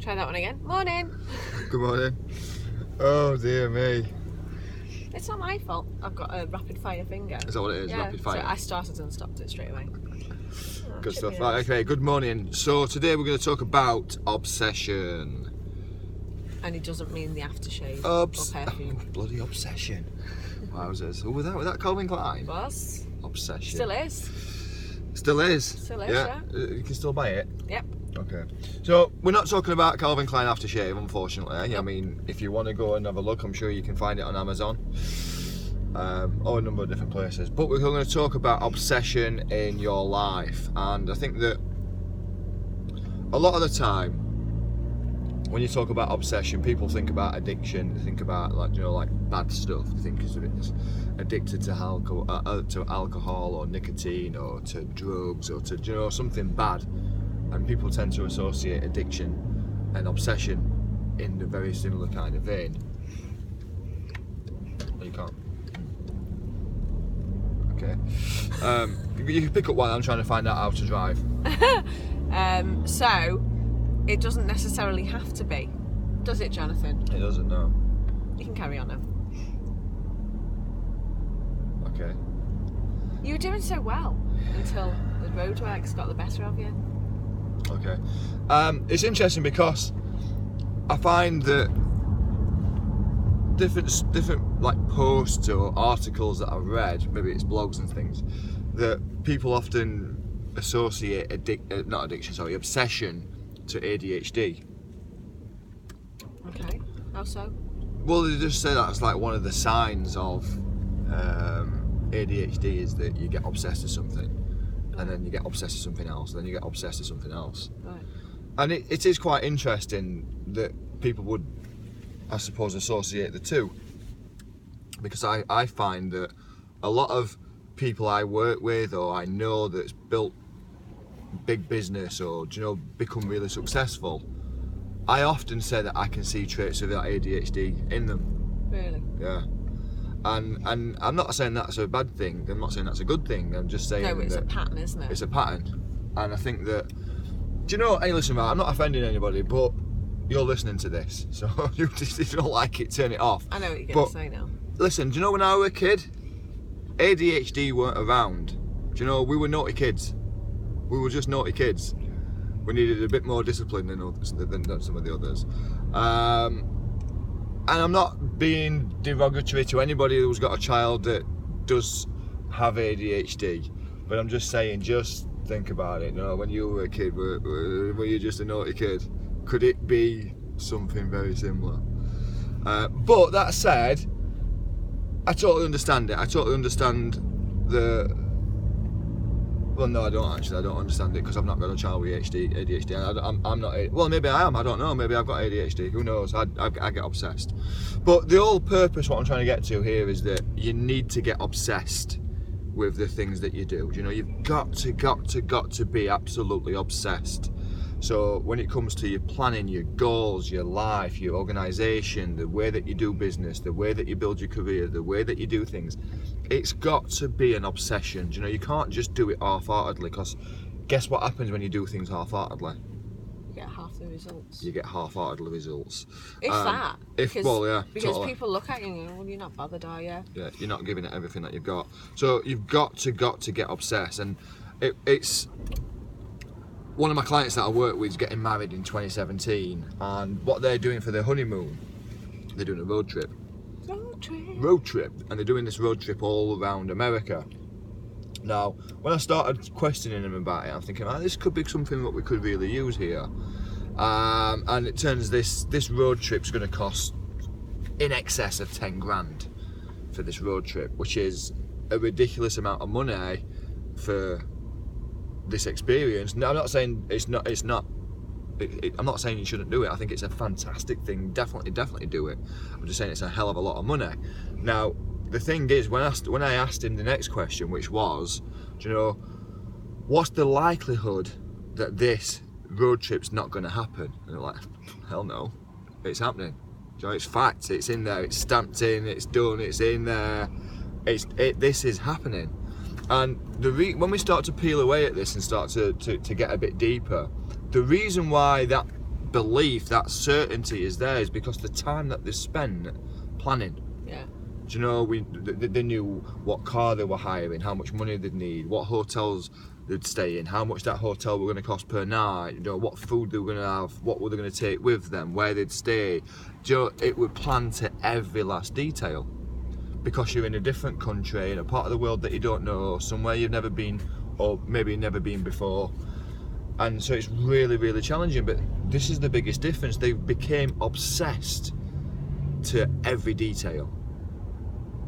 Try that one again. Morning. Good morning. Oh dear me. It's not my fault. I've got a rapid fire finger. Is that what it is? Yeah. Rapid fire? So I started and stopped it straight away. Good stuff. Right, okay, good morning. So today we're going to talk about obsession. And it doesn't mean the aftershave or perfume. Bloody obsession. Wowzers. Oh, was that Calvin Klein? Was. Obsession. Still is. Still is? Still is, yeah. You can still buy it? Yep. Okay. So we're not talking about Calvin Klein aftershave, unfortunately. Nope. I mean, if you want to go and have a look, I'm sure you can find it on Amazon. Or a number of different places. But we're going to talk about obsession in your life. And I think that a lot of the time, when you talk about obsession, people think about addiction. They think about like bad stuff. They think it's addicted to alcohol or nicotine or to drugs or to something bad. And people tend to associate addiction and obsession in a very similar kind of vein. You can't. Okay. You can pick up while I'm trying to find out how to drive. So it doesn't necessarily have to be, does it, Jonathan? It doesn't, no. You can carry on now. Okay. You were doing so well until the roadworks got the better of you. Okay. It's interesting because I find that different like posts or articles that I've read, maybe it's blogs and things, that people often associate obsession to ADHD. Okay. How so? Well, they just say that's like one of the signs of ADHD is that you get obsessed with something, and then you get obsessed with something else, and then you get obsessed with something else. Right. And it is quite interesting that people would, I suppose, associate the two, because I find that a lot of people I work with or I know that's built big business or become really successful, I often say that I can see traits of that ADHD in them. Really? Yeah. And I'm not saying that's a bad thing. I'm not saying that's a good thing. I'm just saying No, it's that a pattern, isn't it? it's a pattern. And I think that, hey, listen, right, I'm not offending anybody, but you're listening to this, so if you don't like it, turn it off. I know what you're going to say now. Listen, do you know when I was a kid, ADHD weren't around. We were naughty kids. We were just naughty kids. We needed a bit more discipline than some of the others. And I'm not being derogatory to anybody who's got a child that does have ADHD, but I'm just saying, just think about it. When you were a kid, were you just a naughty kid? Could it be something very similar? But that said, I totally understand it. I totally understand well, no, I don't actually. I don't understand it because I've not got a child with ADHD. I'm not. Well, maybe I am. I don't know. Maybe I've got ADHD. Who knows? I get obsessed. But the whole purpose, what I'm trying to get to here, is that you need to get obsessed with the things that you do. You've got to be absolutely obsessed. So when it comes to your planning, your goals, your life, your organisation, the way that you do business, the way that you build your career, the way that you do things, it's got to be an obsession. You can't just do it half-heartedly, because guess what happens when you do things half-heartedly? You get half the results. You get half-hearted results. If that. Because totally. People look at you and go, well, you're not bothered, are you? Yeah, you're not giving it everything that you've got. So you've got to get obsessed. And it's... One of my clients that I work with is getting married in 2017, and what they're doing for their honeymoon, they're doing a road trip. And they're doing this road trip all around America. Now, when I started questioning them about it, I'm thinking, this could be something that we could really use here. And it turns this road trip's going to cost in excess of 10 grand for this road trip, which is a ridiculous amount of money for this experience. Now, I'm not saying it's not. I'm not saying you shouldn't do it. I think it's a fantastic thing. Definitely do it. I'm just saying it's a hell of a lot of money. Now, the thing is, when I asked him the next question, which was, what's the likelihood that this road trip's not going to happen? And they're like, hell no, it's happening. It's fact. It's in there. It's stamped in. It's done. It's in there. This is happening. And when we start to peel away at this and start to get a bit deeper, the reason why that belief, that certainty is there is because the time that they spent planning. Yeah. Do you know, they knew what car they were hiring, how much money they'd need, what hotels they'd stay in, how much that hotel were going to cost per night, you know, what food they were going to have, what were they going to take with them, where they'd stay. Do you know, it would plan to every last detail. Because you're in a different country, in a part of the world that you don't know, somewhere you've never been, or maybe never been before. And so it's really, really challenging, but this is the biggest difference. They became obsessed to every detail.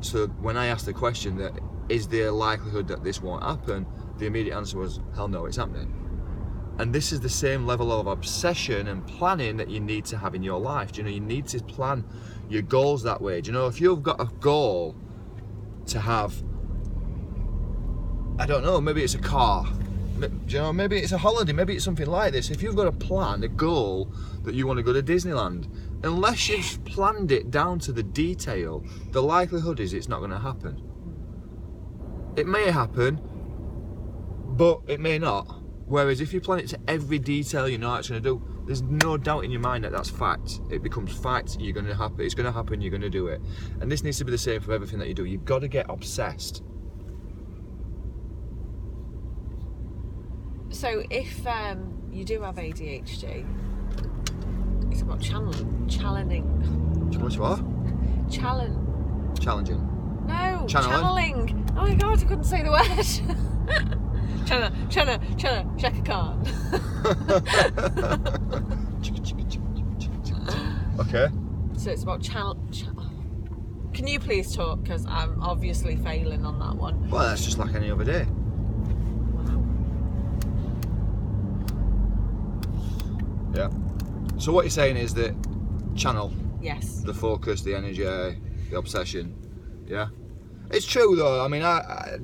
So when I asked the question that, is there a likelihood that this won't happen? The immediate answer was, hell no, it's happening. And this is the same level of obsession and planning that you need to have in your life. Do you know, you need to plan your goals that way. Do you know, if you've got a goal to have, I don't know, maybe it's a car, do you know, maybe it's a holiday, maybe it's something like this. If you've got a plan, a goal that you want to go to Disneyland, unless you've planned it down to the detail, the likelihood is it's not going to happen. It may happen, but it may not. Whereas if you plan it to every detail you know what it's going to do, there's no doubt in your mind that that's fact. It becomes fact. You're going to happen. It's going to happen. You're going to do it. And this needs to be the same for everything that you do. You've got to get obsessed. So if you do have ADHD, it's about challenging. What's what? Challenging. No, Channeling. Oh my god, I couldn't say the word. Chaka Khan. Okay. So it's about Can you please talk? Because I'm obviously failing on that one. Well, that's just like any other day. Wow. Yeah. So what you're saying is that channel. Yes. The focus, the energy, the obsession. Yeah. It's true though. I mean,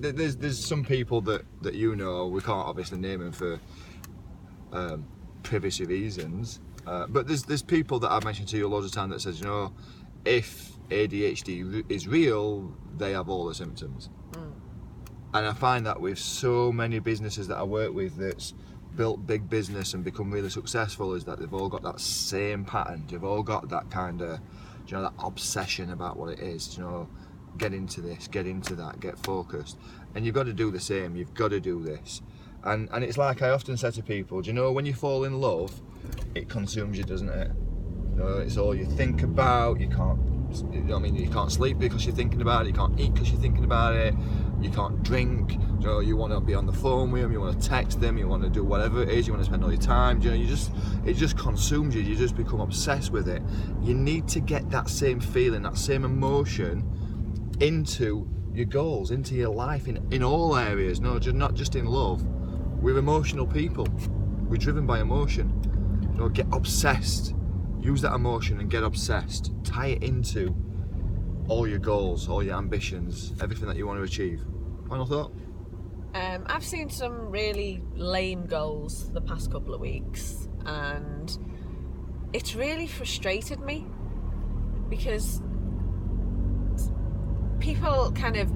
there's some people that you know, we can't obviously name them for privacy reasons, but there's people that I've mentioned to you loads of time that says, you know, if ADHD is real, they have all the symptoms. And I find that with so many businesses that I work with that's built big business and become really successful, is that they've all got that same pattern. They've all got that kind of, you know, that obsession about what it is, you know. Get into this, get into that, get focused. And you've got to do the same, you've got to do this. And it's like I often say to people, do you know, when you fall in love, it consumes you, doesn't it? You know, it's all you think about, you can't sleep because you're thinking about it, you can't eat because you're thinking about it, you can't drink, you know, you want to be on the phone with them, you want to text them, you want to do whatever it is, you want to spend all your time, you know, it just consumes you, you just become obsessed with it. You need to get that same feeling, that same emotion into your goals, into your life, in all areas, not just in love. We're emotional people, we're driven by emotion. You know, get obsessed, use that emotion and get obsessed, tie it into all your goals, all your ambitions, everything that you want to achieve. Final thought? I've seen some really lame goals the past couple of weeks, and it's really frustrated me because people kind of,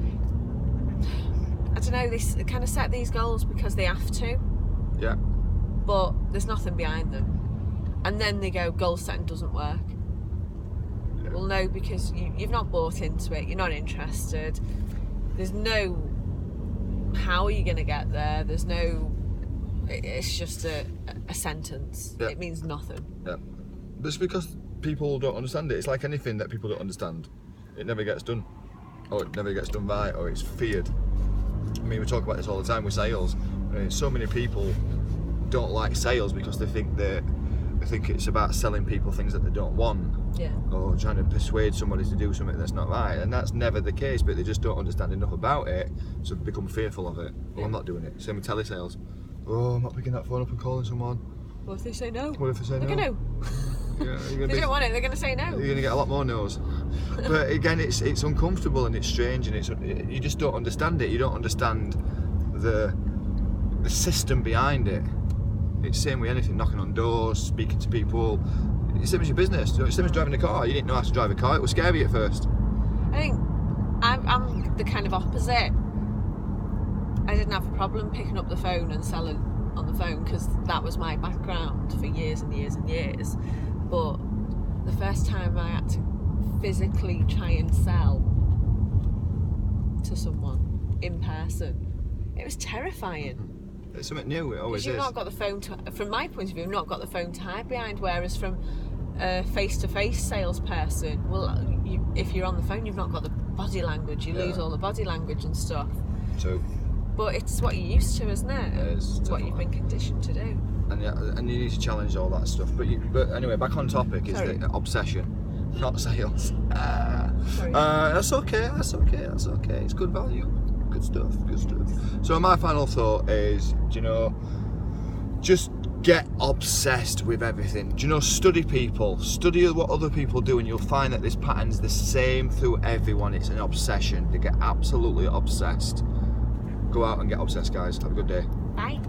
I don't know, they kind of set these goals because they have to. Yeah. But there's nothing behind them. And then they go, goal setting doesn't work. Yeah. Well, no, because you've not bought into it, you're not interested. There's no how are you going to get there. There's no, it's just a sentence. Yeah. It means nothing. Yeah. But it's because people don't understand it. It's like anything that people don't understand. It never gets done. Or it never gets done right, or it's feared. I mean, we talk about this all the time with sales. I mean, so many people don't like sales because they think it's about selling people things that they don't want. Yeah. Or trying to persuade somebody to do something that's not right. And that's never the case, but they just don't understand enough about it, so they become fearful of it. Oh, I'm not doing it. Same with telesales. Oh, I'm not picking that phone up and calling someone. What if they say no? What if they say no? No. Yeah, they don't want it, they're going to say no. You're going to get a lot more no's. But again, it's uncomfortable and it's strange, and you just don't understand it. You don't understand the system behind it. It's the same with anything, knocking on doors, speaking to people. It's the same as your business. It's the same as driving a car. You didn't know how to drive a car. It was scary at first. I think I'm the kind of opposite. I didn't have a problem picking up the phone and selling on the phone because that was my background for years and years and years. But the first time I had to physically try and sell to someone in person, it was terrifying. It's something new, it always is. You've not got the phone to, from my point of view, not got the phone to hide behind, whereas from a face-to-face salesperson, well, if you're on the phone, you've not got the body language, you lose all the body language and stuff. So, but it's what you're used to, isn't it? It is, it's what you've been conditioned to do. And you need to challenge all that stuff. But anyway, back on topic is the obsession, not sales. That's okay. It's good value. Good stuff. So my final thought is, just get obsessed with everything. Study people, study what other people do, and you'll find that this pattern's the same through everyone. It's an obsession. They get absolutely obsessed. Go out and get obsessed, guys. Have a good day. Bye.